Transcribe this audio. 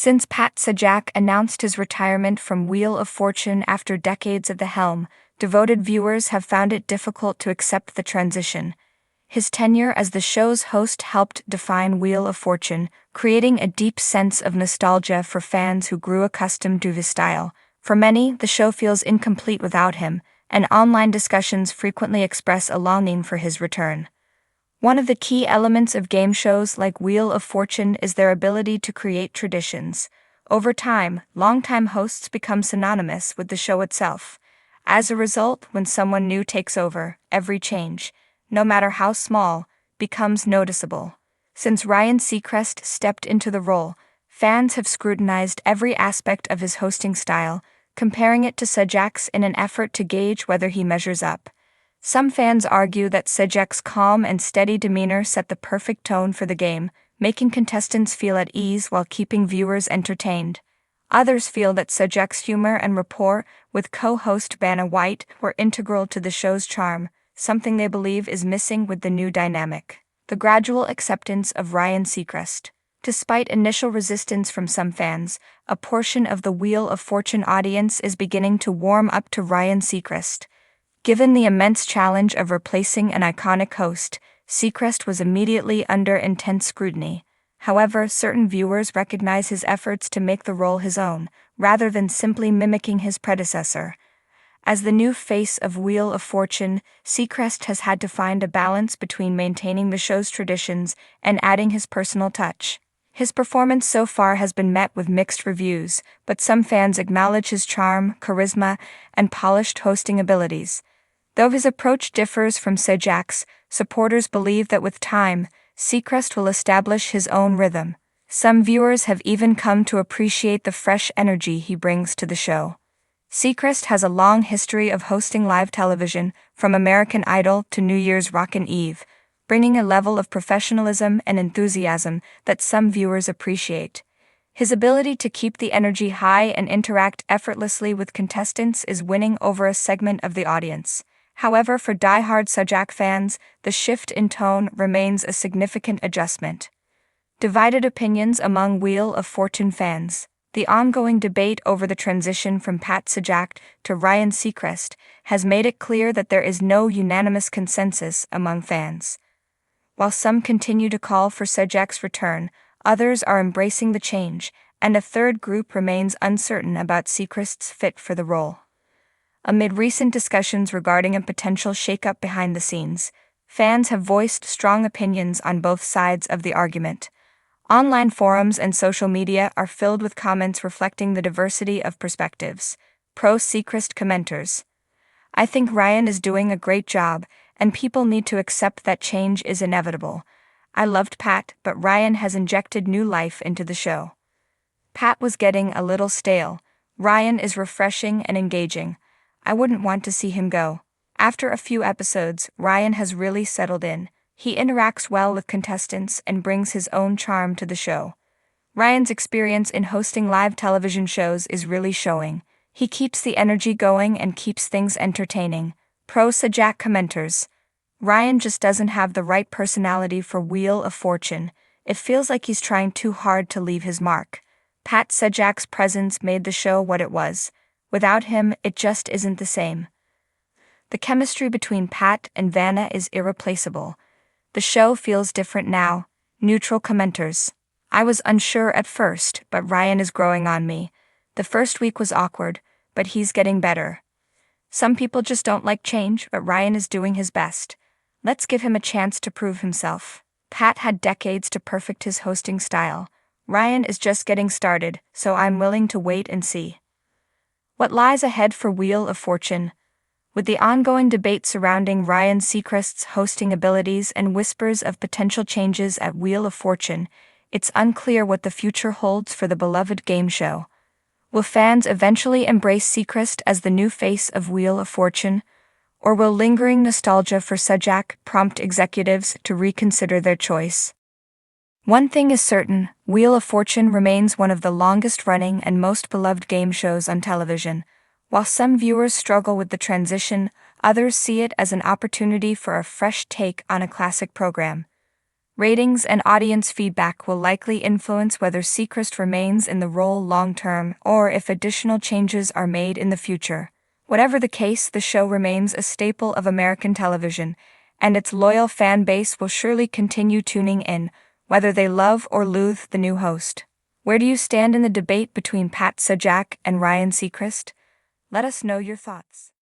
Since Pat Sajak announced his retirement from Wheel of Fortune after decades at the helm, devoted viewers have found it difficult to accept the transition. His tenure as the show's host helped define Wheel of Fortune, creating a deep sense of nostalgia for fans who grew accustomed to his style. For many, the show feels incomplete without him, and online discussions frequently express a longing for his return. One of the key elements of game shows like Wheel of Fortune is their ability to create traditions. Over time, longtime hosts become synonymous with the show itself. As a result, when someone new takes over, every change, no matter how small, becomes noticeable. Since Ryan Seacrest stepped into the role, fans have scrutinized every aspect of his hosting style, comparing it to Sajak's in an effort to gauge whether he measures up. Some fans argue that Sajak's calm and steady demeanor set the perfect tone for the game, making contestants feel at ease while keeping viewers entertained. Others feel that Sajak's humor and rapport with co-host Vanna White were integral to the show's charm, something they believe is missing with the new dynamic. The gradual acceptance of Ryan Seacrest. Despite initial resistance from some fans, a portion of the Wheel of Fortune audience is beginning to warm up to Ryan Seacrest. Given the immense challenge of replacing an iconic host, Seacrest was immediately under intense scrutiny. However, certain viewers recognize his efforts to make the role his own, rather than simply mimicking his predecessor. As the new face of Wheel of Fortune, Seacrest has had to find a balance between maintaining the show's traditions and adding his personal touch. His performance so far has been met with mixed reviews, but some fans acknowledge his charm, charisma, and polished hosting abilities. Though his approach differs from Sajak's, supporters believe that with time, Seacrest will establish his own rhythm. Some viewers have even come to appreciate the fresh energy he brings to the show. Seacrest has a long history of hosting live television, from American Idol to New Year's Rockin' Eve, bringing a level of professionalism and enthusiasm that some viewers appreciate. His ability to keep the energy high and interact effortlessly with contestants is winning over a segment of the audience. However, for die-hard Sajak fans, the shift in tone remains a significant adjustment. Divided opinions among Wheel of Fortune fans. The ongoing debate over the transition from Pat Sajak to Ryan Seacrest has made it clear that there is no unanimous consensus among fans. While some continue to call for Sajak's return, others are embracing the change, and a third group remains uncertain about Seacrest's fit for the role. Amid recent discussions regarding a potential shakeup behind the scenes, fans have voiced strong opinions on both sides of the argument. Online forums and social media are filled with comments reflecting the diversity of perspectives. Pro-Seacrest commenters. I think Ryan is doing a great job, and people need to accept that change is inevitable. I loved Pat, but Ryan has injected new life into the show. Pat was getting a little stale. Ryan is refreshing and engaging. I wouldn't want to see him go. After a few episodes, Ryan has really settled in. He interacts well with contestants and brings his own charm to the show. Ryan's experience in hosting live television shows is really showing. He keeps the energy going and keeps things entertaining. Pro-Sajak commenters. Ryan just doesn't have the right personality for Wheel of Fortune. It feels like he's trying too hard to leave his mark. Pat Sajak's presence made the show what it was. Without him, it just isn't the same. The chemistry between Pat and Vanna is irreplaceable. The show feels different now. Neutral commenters. I was unsure at first, but Ryan is growing on me. The first week was awkward, but he's getting better. Some people just don't like change, but Ryan is doing his best. Let's give him a chance to prove himself. Pat had decades to perfect his hosting style. Ryan is just getting started, so I'm willing to wait and see. What lies ahead for Wheel of Fortune? With the ongoing debate surrounding Ryan Seacrest's hosting abilities and whispers of potential changes at Wheel of Fortune, it's unclear what the future holds for the beloved game show. Will fans eventually embrace Seacrest as the new face of Wheel of Fortune? Or will lingering nostalgia for Sajak prompt executives to reconsider their choice? One thing is certain, Wheel of Fortune remains one of the longest-running and most beloved game shows on television. While some viewers struggle with the transition, others see it as an opportunity for a fresh take on a classic program. Ratings and audience feedback will likely influence whether Seacrest remains in the role long-term or if additional changes are made in the future. Whatever the case, the show remains a staple of American television, and its loyal fan base will surely continue tuning in, whether they love or loathe the new host. Where do you stand in the debate between Pat Sajak and Ryan Seacrest? Let us know your thoughts.